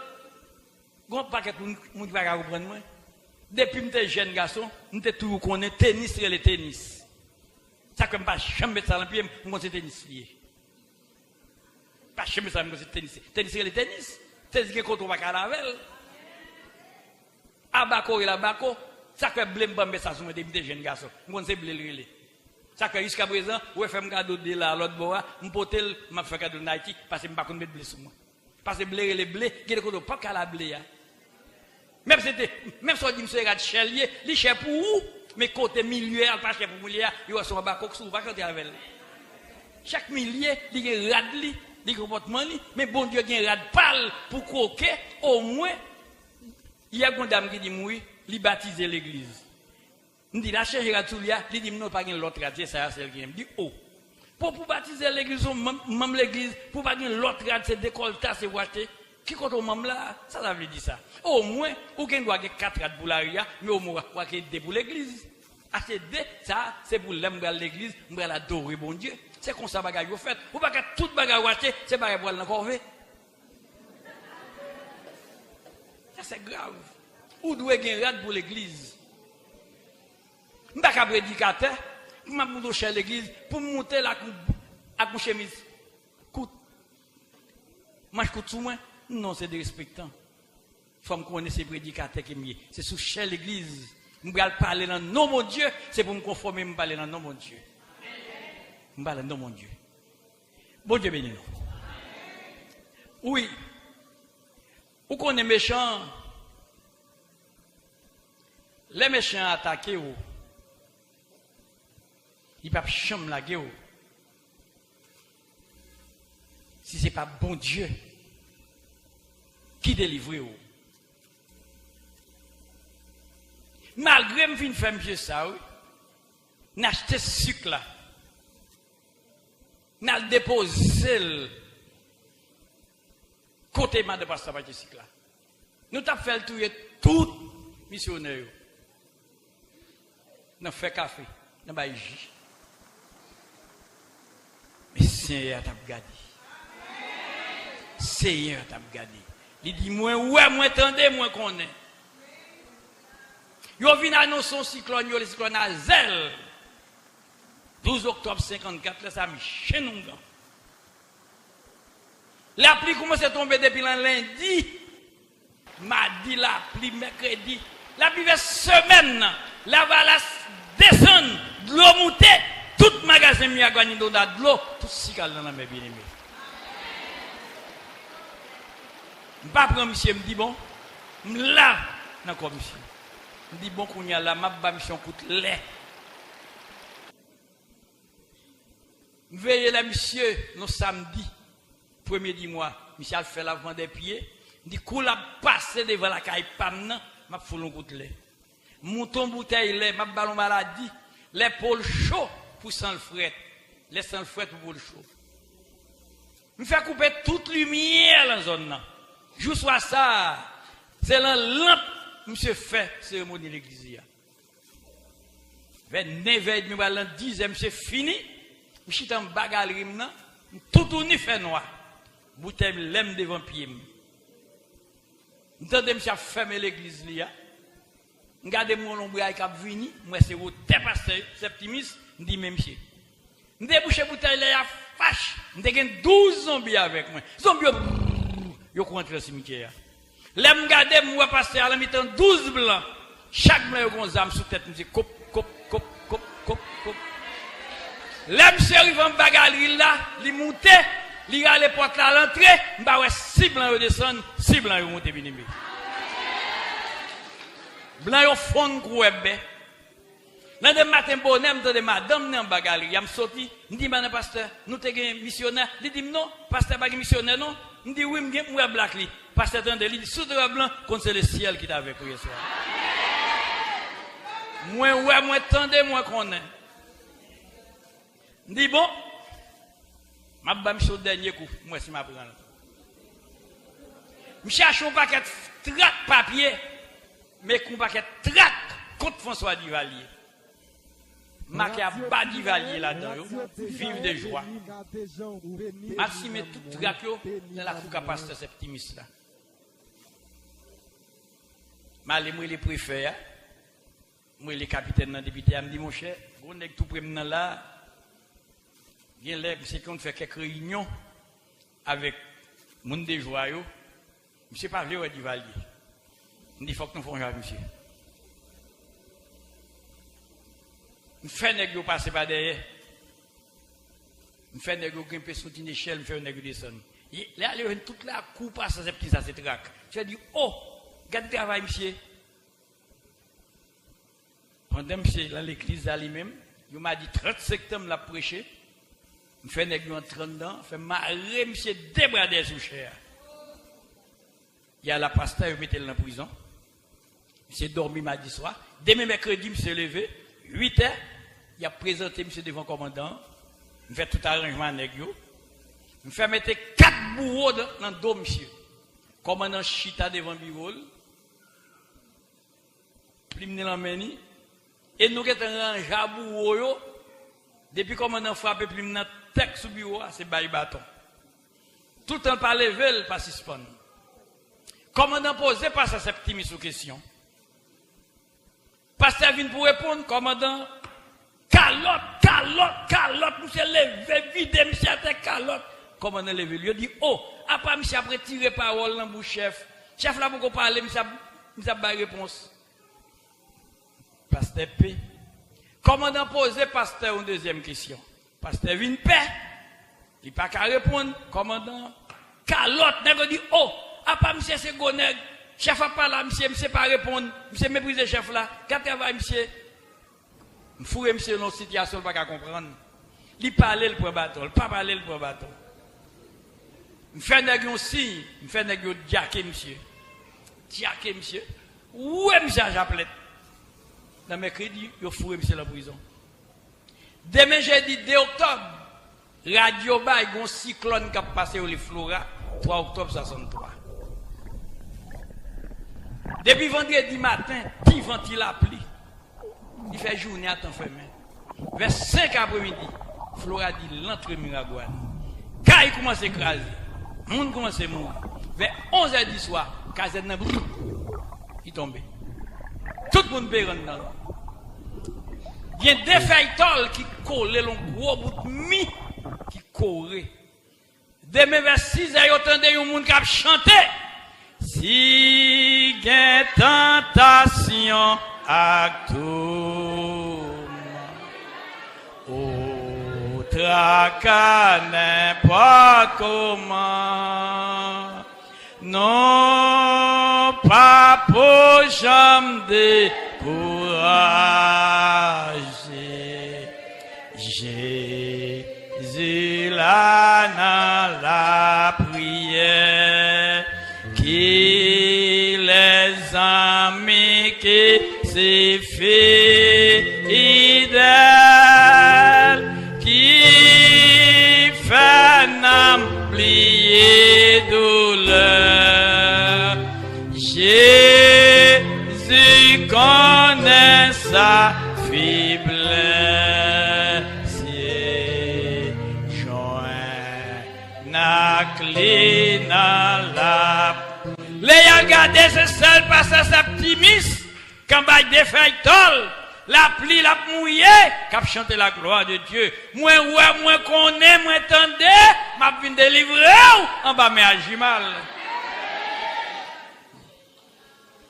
on ne peut pas comprendre moi. Depuis que j'étais jeune garçon, j'étais toujours connu tennis et le tennis. Ça fait pas jamais mettre ça dans le pied, moi c'est tennis lié. Pas jamais ça, moi c'est tennis. Tennis et le tennis. C'est ce que quand on va calavel. Abako et la bako. Ça fait blé mbambe ça sur des jeunes garçons. Moi c'est blé relé. Ça fait jusqu'à présent, ouais fait me cadeau de là l'autre bois, m'potel m'a fait cadeau de Haïti parce que m'pas connait mettre blé sur moi. Parce que blé relé blé, gade ko pas qu'à la blé ya. Même si on dit monsieur regarde chelier, li cher pour où mais côté milieu pas cher pour milieu, yo son bako sou va quand avec. Chaque millier, li rad li comportement li, mais bon Dieu gen rad pâle pour croquer au moins il y a une dame qui dit oui, il baptiser l'église. Je dis, la changer la toulia, il dit, non, pas l'autre radier, ça, c'est elle qui me dit, oh. Pour baptiser l'église, même l'église, pour pas l'autre radier, c'est décolleté, c'est ouaté. Qui compte au même là, ça veut dire ça. Au moins, aucun doit avoir 4 rades pour l'aria, mais au moins, quoi qu'il y ait pour l'église. À ces deux, ça, c'est pour l'église, pour l'adorer, bon Dieu. C'est comme ça, bagaille, vous faites. Ou pas que toute bagaille ouaté, c'est bagaille pour l'encorver. Ça, c'est grave. Ou doit avoir rade pour l'église. Je ne suis pas prédicateur, je suis chez l'église pour monter la chemise. Coute. Moi, je coûte sous moi. Non, c'est des respectants. Il faut me connaître ces prédicateurs qui me c'est sous chez l'église. Je vais parler dans le nom de Dieu, c'est pour me conformer, je vais parler dans le nom de Dieu. Je vais parler dans le nom de Dieu. Bon Dieu béni nous. Oui. Ou qu'on est méchant, les méchants attaquent, ils ne peuvent jamais la guerre. Si ce n'est pas bon Dieu qui délivre. Malgré me faire mieux ça, n'acheter ce sucre là, n'a déposé le côté de pasteur par ce sucre là. Nous t'avons fait tuer tout missionnaire. Nous fait café, nous avons jus. Mais Seigneur t'a gardé. Seigneur t'a gardé. Il dit, moi, ouais, moi, attendez, moi, qu'on est. Yo vient annoncer un cyclone, le cyclone Azel. 12 octobre 54, là, ça me chaîne. La pluie commence à tomber depuis lundi. Mardi, la pluie, mercredi. La pluie vers semaine. La valasse descend. De l'eau montée. Tout magasin mi a gagné de l'eau. Tout cycle dans la mer bien aimé. Je ne pas prendre monsieur, me dit bon, là, d'accord monsieur. Je dis bon, qu'on y a là, ma mission coûte lait. Je veille là, monsieur, nos samedi, premier du mois, monsieur a fait lavement des pieds. Je dis, qu'on a passé devant la caille pam, je fais un coup de lait. Mouton bouteille lait, ma ballon maladie, les pôles chauds pour sans le fret, les sans le fret pour le chaud. Je fais couper toute lumière dans la zone. Je sois ça, c'est la lampe, monsieur fait cérémonie de l'église. Vers 9h30, 10h, monsieur fini. Je suis en bagarre, tout tourné fait noir. Bouteille l'aime devant pied. Entendez, monsieur fermer l'église. Regardez mon ombre qui a venu. Moi, c'est au pasteur Septimus. Je dis, même monsieur. Je débouche bouteille là, fâche. Je suis 12 zombies avec moi. Zombies. Yo contre le cimetière. Là me garder moi passer à la mi-temps 12 blancs. Chaque blanc yo gon zam sous tête me dit cop. Là monsieur arrive en bagarre là, li monter, li a les portes là à l'entrée, m'ba ouais 6 blancs yo descend, 6 blancs yo monter bien. Blanc yo fond groupe. Là de matin bonhomme de madame nan bagarre, y a me sorti, me dit madame pasteur, nous te gen missionnaire, il dit non, pasteur pas missionnaire non. Je dis oui, je suis black. Parce que c'est un sous de blanc, quand c'est le ciel qui t'avait prié soir. Moi, ouais, moi, tendez, moi, qu'on est. Je dis bon, je vais me dernier coup. Moi, c'est ma prendre. Je cherche un paquet de trac papier, mais un paquet de trac contre François Duvalier. Marqué à bas Duvalier là-dedans, vive de joie. Merci, mais tout trac dans la coupe à pasteur Septimus là. Malé, moi, les préfets, moi, les capitaines dans le député, me dit mon cher, on est tout près là. Bien là, c'est qu'on fait quelques réunions avec le monde des joyaux. Monsieur pas vieux Duvalier. Il dit, il faut que nous fassions avec monsieur. Je fais un nègre passer par derrière. Je fais un nègre grimper sur une échelle, je fais un nègre descendre. Là, il y a toute la coupe à ce petit, ça c'est trac. Je dis, oh, regarde le travail, monsieur. Pendant monsieur, dans l'église lui-même, il m'a dit 30 septembre, l'a prêché. Je fais un nègre en 30 ans, je fais marrer, monsieur, débradé sous chair. Il y a la pasteur, il mettait dans la prison. Monsieur dormi mardi soir. Demain mercredi, monsieur levé. 8h, il a présenté monsieur devant le commandant. Il fait tout arrangement avec lui. Il fait mettre 4 bourreaux dans le dos, monsieur. Commandant chita devant le bureau. Puis il l'emmène. Et nous avons rangé à bourreau. Depuis que commandant frappe, puis il a tête sous le bureau, c'est bail bâton. Tout le temps, pas lever, pas suspendre. Commandant posé pas sa septime sous question. Pasteur vient pour répondre, commandant, calotte, monsieur levé, vide, monsieur à tête calotte. Commandant levé, lui dit, oh, après monsieur après tirer parole dans bouche chef. Chef là, pour parler, monsieur a pas réponse. Pasteur P. Commandant posé, pasteur, une deuxième question. Pasteur vient paix. Il n'a pas qu'à répondre. Commandant, calotte, nègre dit, oh, après monsieur c'est gonègue. Chef a pas là, monsieur pas répondre. Monsieur méprise chef là. Qu'est-ce travail, monsieur? Fouille monsieur dans une situation, pas qu'à comprendre. Il parle, le point bâton. Il pas parler, le point bâton. Il fait un signe. Il fait un diaké, monsieur. Diaké, monsieur. Où est monsieur Japlette? Dans mercredi, il faut monsieur la prison. Demain, jeudi 2 octobre, Radio Ba, il y a un cyclone qui a passé au Flora, 3 octobre 63. Depuis vendredi matin, qui ventile la pluie. Il fait journée à temps fermé. Vers 5 après-midi, Flora dit l'entre Miragouane. Quand il commence à écraser, le monde commence à mourir. Vers 11h du soir, Kazet n'a il tombe. Tout le monde périt dans. Il y a des feuilles qui collent le gros bout de mi qui courent. Demain vers 6h, il y a un monde qui a chanté. Si il y a tentation à tout, au tracas n'importe comment, non pas pour jamais décourager. Jésus là dans la prière, qui les amis qui s'est fidèle, qui fait n'oublier douleur. Jésus connaît sa faiblesse, joint na clé na la. Les regardez ce seul passage optimiste, quand il des feuilles tol, la pluie, la mouillée, cap chanter la gloire de Dieu. Moi, ouais, moi, connais, moi, tendez, m'a venu délivrer, en bas, mais agis mal.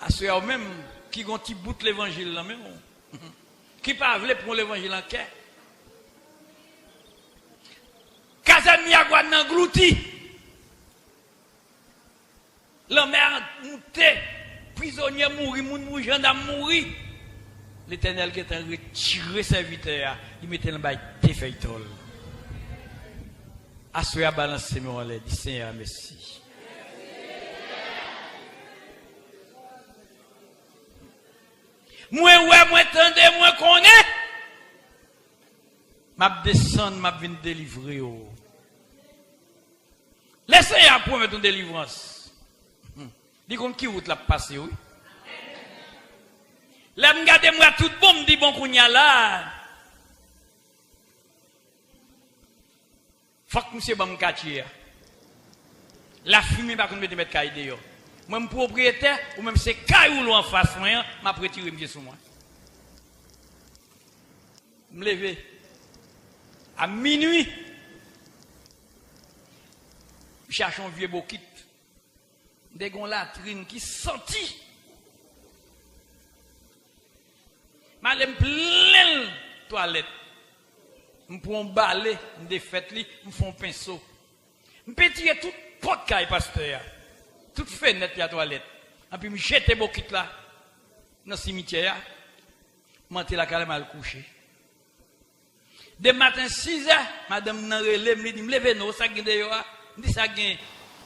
À ceux même, qui ont petit bout de l'évangile là, même, qui parlent pour l'évangile en quai. Kazaniagua n'englouti. L'homme a monté, prisonnier mourir, moun gendarme mourir. L'Éternel qui est retiré serviteur, il mettait le bail des feuilles tol. Assoyez à balancer mes relais, dit Seigneur, merci. Moi, ouais, moi, tendez, moi, connais. M'a descendre, m'a venir délivrer. Laissez à promettre une délivrance. Dis qu'on qui route la passer, oui. Là, regardez-moi tout bon, me dit bon qu'on y a là. Faut que monsieur bam quartier. La fumée pas qu'on mettre caille dehors. Moi mon propriétaire ou même c'est caille ou en face moi, m'a retiré monsieur sur moi. Me lever à minuit. Cherche un vieux bokit. Des gon latrine qui senti. Malem plein toilette. M'prend balai, m'défaite li, m'font pinceau. M'pétire tout pot caille pasteur. Toute fenêtre la toilette. Et puis m'jette bokit là dans le cimetière. Monter la calme mal coucher. De matin 6h, madame nan relève me dit me lever non ça gagne dehors. Dit ça gagne.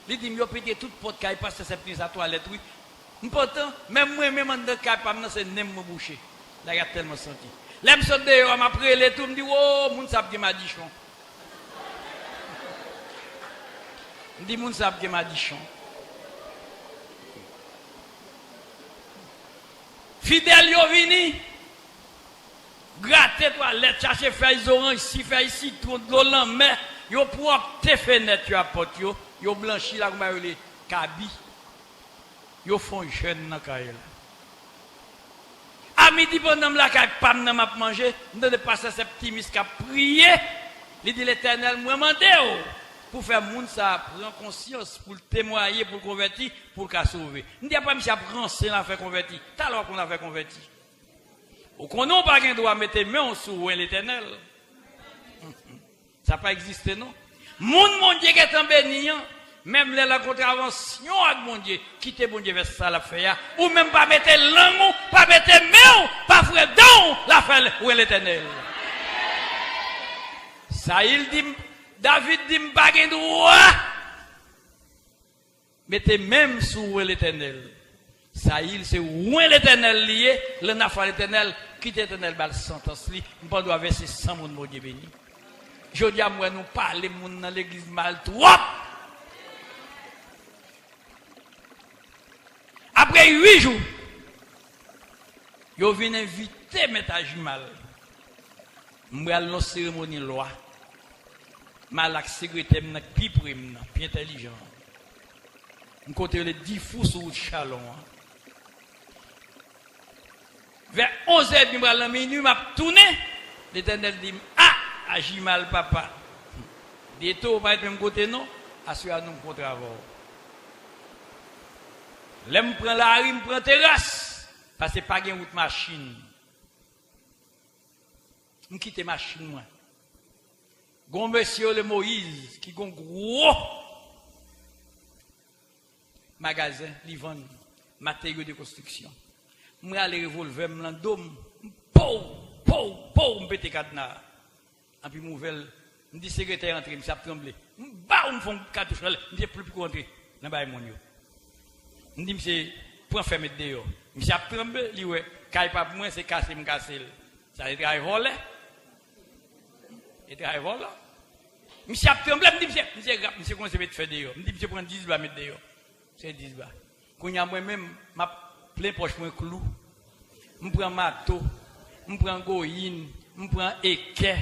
Il dit yo pété tout pot caille pasteur c'est pris sa toilette oui. M'portant même moi même en de caille pas c'est nem me boucher. Là, il a tellement senti. L'aime saute dehors, m'a pris les tout, me dit, oh, moun sap qui m'a dit chon. Me dit, moun sap qui m'a dit chon. Fidèle yo vini, gratter toilette, chercher feuilles orange, si feuilles citron, de l'eau mais yo propre tes fenêtres yo apporte yo blanchi la comme les cabi. Yo font jeune dans caille. À midi pendant la caille pam n'a m'a manger, nous de passer ce petit mis qui a prié, il dit l'Éternel moi mandé pour faire monde ça prendre conscience pour le témoigner pour le convertir pour le sauver. Ne dis pas monsieur prend c'est la fait convertir. T'as alors qu'on a fait convertir. Ou qu'on n'a pas gain droit mettre main sur l'Éternel. Ça pas existé non. Mon Dieu qui est en béni, même les contraventions avec mon Dieu, quitter mon Dieu vers ça la fait ou même pas mettre langue, pas mettre main, pas faire don la fait où l'Éternel. Ça il dit David dit pas gain droit. Mettez même sous l'Éternel. Ça il c'est où l'Éternel lié, le nafa l'Éternel, quitte l'Éternel bal sentence li, on pas doit verser 100 moun mon Dieu béni. Je dis à moi nous parler moun dans l'église mal trop. Après 8 jours, yo vinn inviter Meta Jimal. M'bral non cérémonie loi. Malak secrétaire n'a pi prime, pi intelligent. On compte les 10 fous sur Chalon. Vers 11h du matin, minuit, m'a tourné. L'Éternel dit ah, agis mal papa. Des taux pas être même côté non, assure-nous contre avant. L'aime prend la rue, prend terrasse parce que pas gain route machine. On quitte machine moi. Gon monsieur le Moïse qui gon gros magasin li vend matériaux de construction. Moi aller revolver m'landom pou m'pété cadenas. En puis m'ouvelle me dit secrétaire entrer me ça tremblé. Ba me font cartouche me dit plus rentrer dans bail mon yo. Me dit monsieur prend fermer dehors. Monsieur a tremblé li ouais kay pas moi c'est casser me casser. Ça il travaille voler. Il travaille voler. Monsieur a tremblé me dit monsieur comment c'est mettre faire dehors. Me dit monsieur prend 10 bas mettre dehors. C'est 10 bas. Quand y a moi-même m'a plein poche pour un clou. Je prends marteau, je prends goyine, je prends équerre.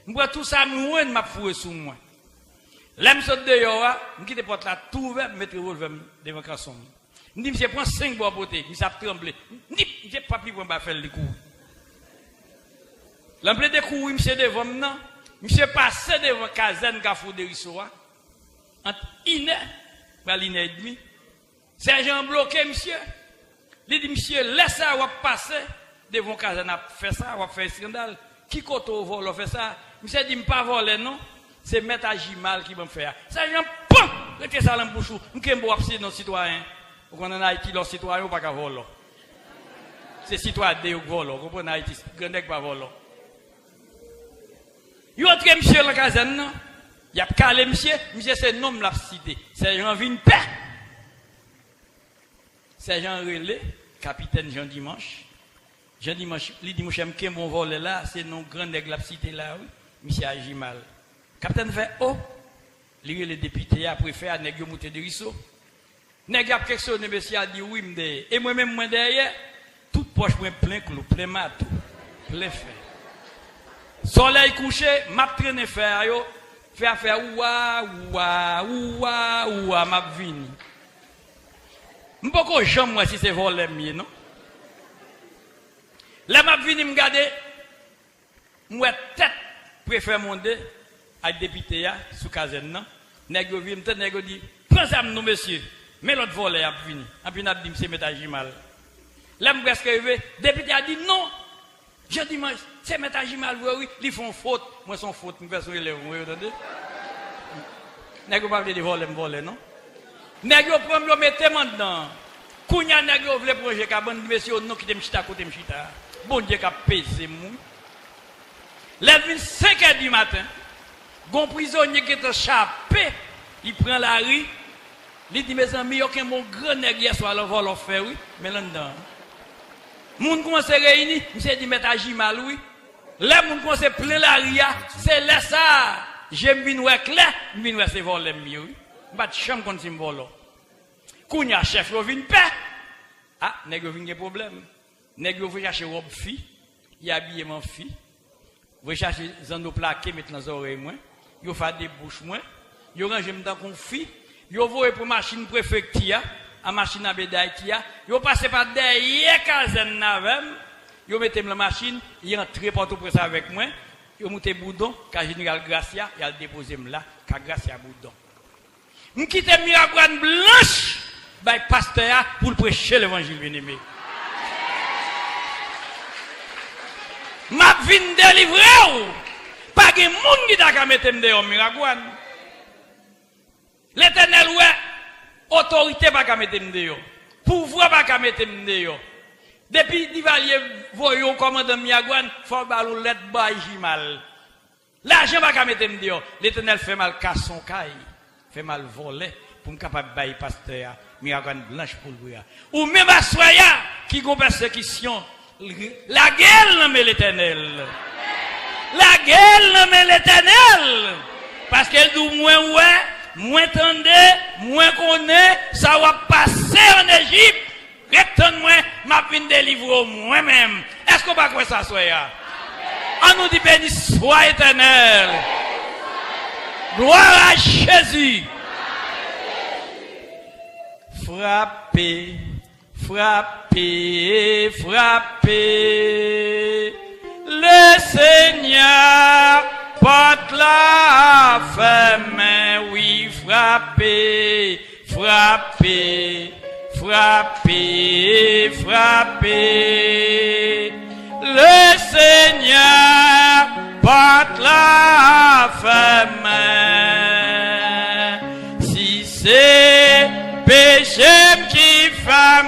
Je prends tout ça, je m'a foué sous moi. Là, je saute dehors, je quitte la porte là, tout ouvert, je mets le revolver devant le casson. Je dis, monsieur, prends 5 bois beauté, je a tremblé. Je dis, j'ai pas pu prendre faire le coup. L'emploi de coups, monsieur devant maintenant, monsieur passé devant la caserne Gafou de Rissoa, entre 1h et 1h30. Sergent bloqué, monsieur. Il dit, monsieur, laisse ça, on va passer devant la caserne, fait ça, on va faire un scandale. Qui côté au vol, on fait ça? Monsieur dit, je ne pas voler, non? C'est Meta Jimal qui va me faire. Sergent, pam! Mettez ça dans la bouche. Je ne peux pas appeler nos citoyens. Vous comprenez, en Haïti, les citoyens ne peuvent pas voler. C'est citoyens qui volent. Vous comprenez, en Haïti, les gens ne peuvent pas voler. Il y a un monsieur dans la caserne, il y a calé monsieur, monsieur c'est nom de la cité. Sergent Vinpe. Sergent Relais, capitaine Jean Dimanche. Jean Dimanche, il dit, monsieur, je mon vol là, c'est non grand nègre la cité là, oui. Monsieur agit mal. Capitaine fait, oh, il le député a préféré nègre monter de Risso. Nègre a questionné, monsieur a dit, oui, m'dé. Et moi-même, moi derrière, toute poche, moi plein clou, plein matou, plein fer. Soleil couché, m'a traîné fer, yo, faire ouah, m'a vini. M'poko jambe moi si c'est volé mieux, non? Là, m'a vini m'garder, moi tête préfère monter avec député ya sous caserne non. Nèg yo vient nèg yo dit prends ça nous monsieur. Mais l'autre volé a vini. En puis n'a dit c'est Meta Jimal. Là me presque arrivé, député a dit non. Je dis moi c'est Meta Jimal oui, ils font faute. Moi son faute, me verser les vous entendez? Nèg yo pas de voler non. Nèg yo prend yo mettre maintenant. Kounya nèg yo vle projet ka ban monsieur non qui te m'chita côté m'chita. Bon Dieu ka pèse mou. Lève 5h du matin. Gon prisonnier qui est chapé, il prend la rue. Il dit mes amis, aucun mon grand nèg hier soir le vol fait oui, mais là dedans. Moun commence à réunir, monsieur dit Meta Jimal oui, Les gens qui se plein la ria, c'est là ça. J'aime bien voir clair, bien voir c'est voler mieux. Pas de chambre qu'on s'y vole. Kounya chef yo vinn paix. Ah, nèg yo vinn des problèmes. Nèg yo veut chercher robe fille, y habiller mon fille. Veut chercher zando plaqué mettre dans oreilles moi. Yo fait des bouches moi. Yo range m'dan kon fille. Yo voye pour machine préfecture, à machine à bédaille kia. Yo passe par derrière casen navem. Yo mette la machine, y entre Port-au-Prince avec moi. Yo monte boudon, ka général Gracia, y a déposé là, ka Gracia boudon. M'quitte Miragouane blanche, bay pasteur pour prêcher l'évangile bien-aimé. M'a vinn délivrer ou pas de monde qui t'a mettre dehors Miragouane. L'Éternel ouais, autorité pas mettre dehors. Pouvoir pas mettre dehors. Depuis Divalier voyons commandant Miragouane, faut balou let bay jimal. L'argent pas mettre dehors. L'Éternel fait mal casse son caille. Fait mal voler pour me capable bailler pasteur Miragouane blanche pour lui. Ou même à soya qui gon persécution, la gueule nomme l'Éternel. La gueule nomme l'Éternel parce qu'elle dit moins tendez, moins connaît, ça va passer en Égypte. Retourne-moi, m'a vinn délivrer moi-même. Est-ce qu'on va croire ça soya? On nous dit béni soit Éternel. Gloire à Jésus. Frappez, frappez, frappez. Le Seigneur porte la femme, oui, frappez, frappez, frappez, frappez. Le Seigneur porte la femme. Si c'est péché qui fait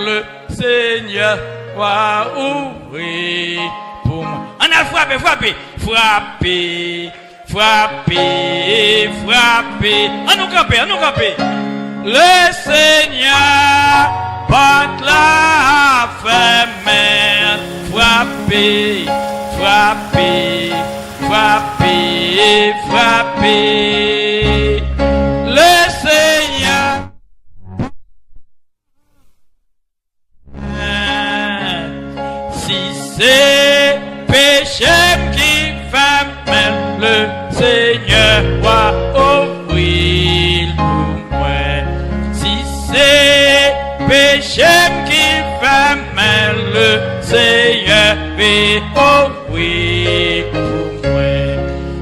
le Seigneur va ouvrir pour moi. On a frappé, frappé, frappé, frappé, frappé. On nous camper, on nous camper. Le Seigneur porte la femme. Frappé, frappé, frappé, frappé. Le Seigneur. Si c'est péché qui fait même le Seigneur va ouvrir pour moi. Si c'est péché qui fait même le Seigneur va ouvrir pour moi.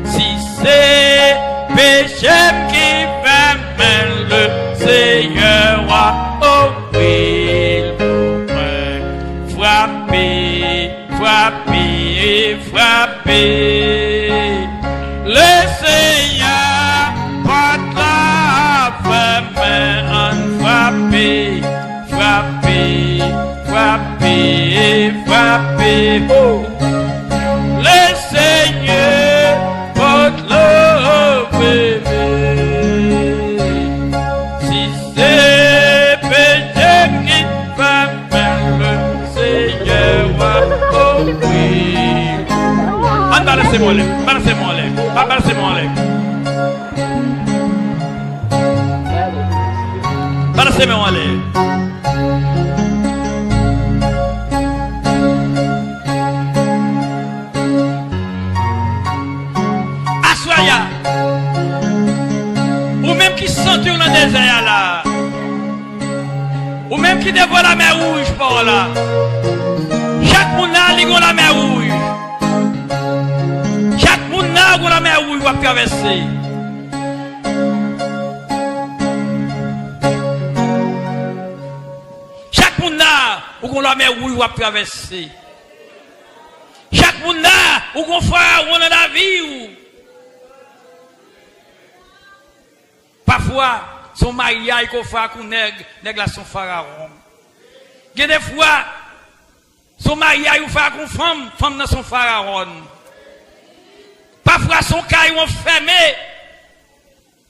Si c'est péché qui fait même le Seigneur va ouvrir pour moi. Frappez, frappez, frappez. Le Seigneur porte la femme en frappez, frappez, frappez, frappez. Oh. Le Seigneur porte la bébé. Si c'est péché qui fait le Seigneur va ouvrir. Balancez-moi les, balancez-moi les, balancez-moi les. Balancez-moi les. Assoya. Ou même qui sentent dans le désert là. Ou même qui dévoile la mer rouge par là. Chaque monde là, il a la mer rouge. Chaque monde là, il a la mer rouge va traverser. Chaque monde là, où la mer rouge va traverser. Chaque monde là, où on fait dans la vie. Parfois, son mariage qu'on fait avec un nègre là son pharaon. Il y a des fois, son mariage qu'on fait avec une femme dans son pharaon. Parfois, son cas est fermé,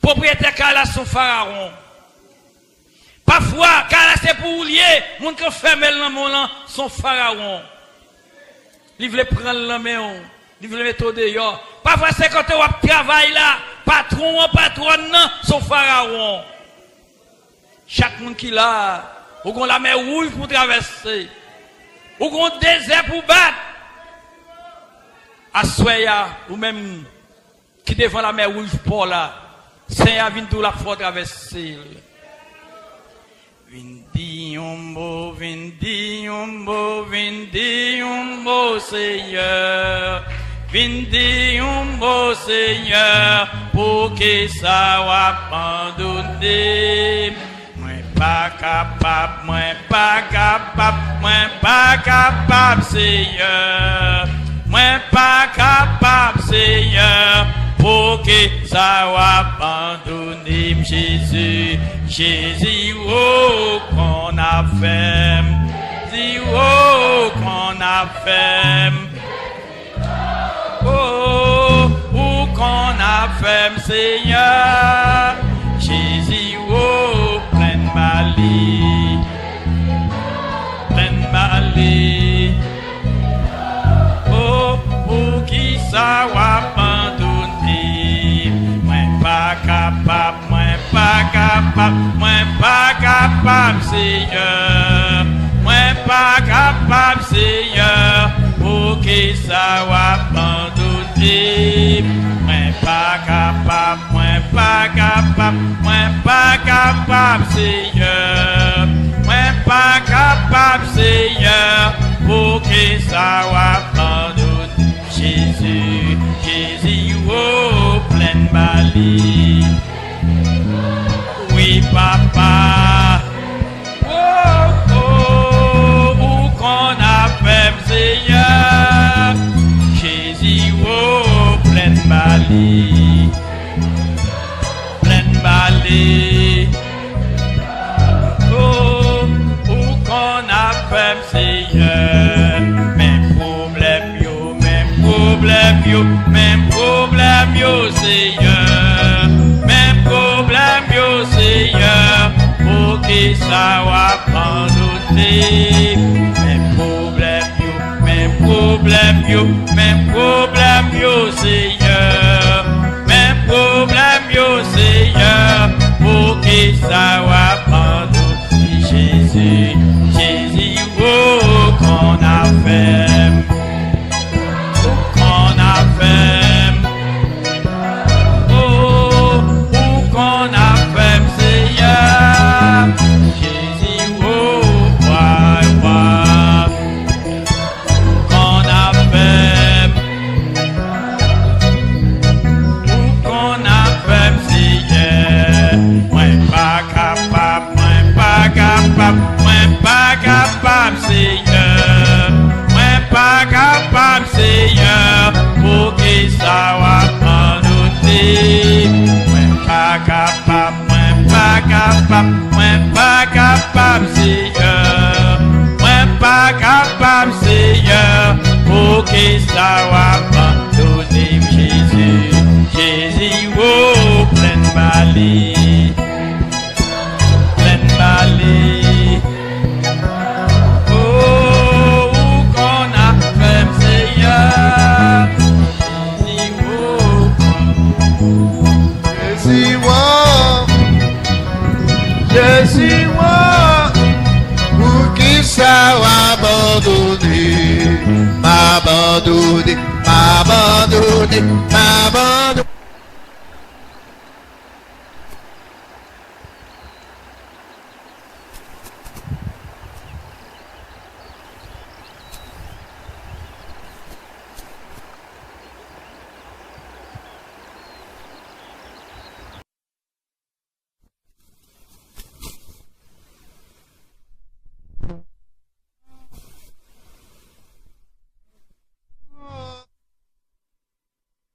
propriétaire cas là son pharaon. Parfois, cas là c'est pour lier, mon qui fermé dans mon son pharaon. Il voulait prendre la main, il voulait mettre au dehors. Parfois, c'est quand on travaille là, patron, son pharaon. Chaque monde qui l'a, ou qu'on la mer rouge pour traverser, ou qu'on désert pour battre. À Soya, ou même qui devant la mer rouge pour là, Seigneur vient tout la fois traverser. Vindi umbo, Seigneur. Vindi umbo, Seigneur, pour que ça soit abandonné. Moi pas capable, Seigneur. Moi pas capable, Seigneur, pour que ça soit abandonné. Jésus, oh, qu'on a fait. Jésus, oh, qu'on a fait. Oh, où qu'on a fait, Seigneur. Jésus, oh, pleine Mali. Oh, pour qui ça va abandonner. Moi pas capable, Seigneur. Moi pas capable, Seigneur, pour que ça va abandonner. Moi pas capable, Seigneur. Moi pas capable, Seigneur, pour que ça va abandonner. Jésus, oh, pleine Mali. Oui, papa. Oh, où qu'on a fait, Seigneur. Jésus, oh, pleine Mali. Oh, où qu'on a fait, Seigneur. Même problème, Seigneur. Même problème, Seigneur. Pour que ça va abandonner. Même problème, Seigneur. Même problème, Seigneur. Pour que ça va abandonner. Jésus, oh, qu'on a fait. Seigneur, pour que ça va abandonner. Moi pas capable, Seigneur. Moi pas capable, Seigneur, pour que ça va abandonner. Jésus, oh, pleine Mali. Pour qui ça va m'abandonner.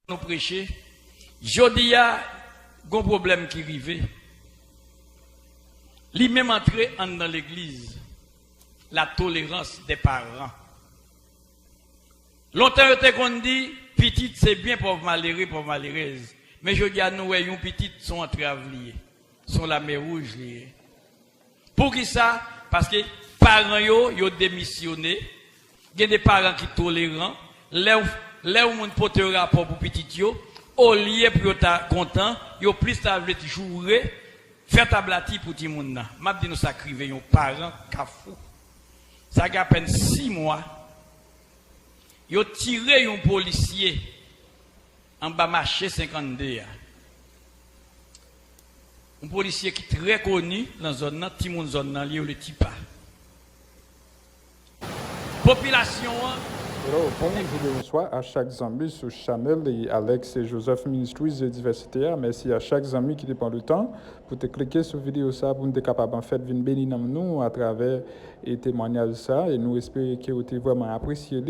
Nous prêcher, jodi a gon problème qui arrive. Li même entrer dans l'église, la tolérance des parents. Longtemps on dit petite c'est bien pour malheureux pour malheureuse, mais jodi a nous voyons petite sont entraves liées, sont la mer rouge liée. Pour qui ça? Parce que parents yo démissionné, Il y a des parents qui sont tolérants, là où mon pote rapport pour petit yo, au lieu pour être content, yo plus ta veut jouer, faire ta blati pour tout le monde. M'a dit nous sacrifier un parent kafou. Ça a à peine 6 mois. Yo tiré un policier en bas marché 52. Un policier qui est très connu dans la zone, dans la zone, dans le Tipa. Population. Alors, bonjour à chaque ami sur Chanel et Alex et Joseph Ministries et Diversité. Merci à chaque ami qui prend le temps pour te cliquer sur la vidéo ça pour nous être capable en fait de bénir nous à travers les témoignages ça et nous espérons que vous avez vraiment apprécié.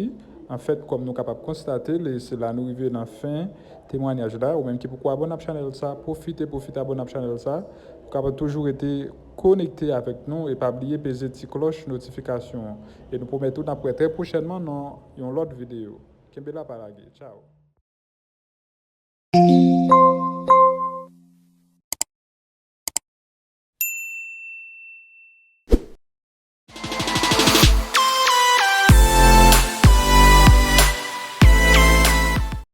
En fait, comme nous sommes capables de constater, c'est là nous arrivons dans la fin témoignage là ou même qui pourquoi abonner à la chaîne ça, profitez abonner à la chaîne ça pour capable toujours être connecté avec nous et pas oublier peser petite cloche notification et nous promettons d'après très prochainement dans une autre vidéo. Kembela Paragé. Ciao.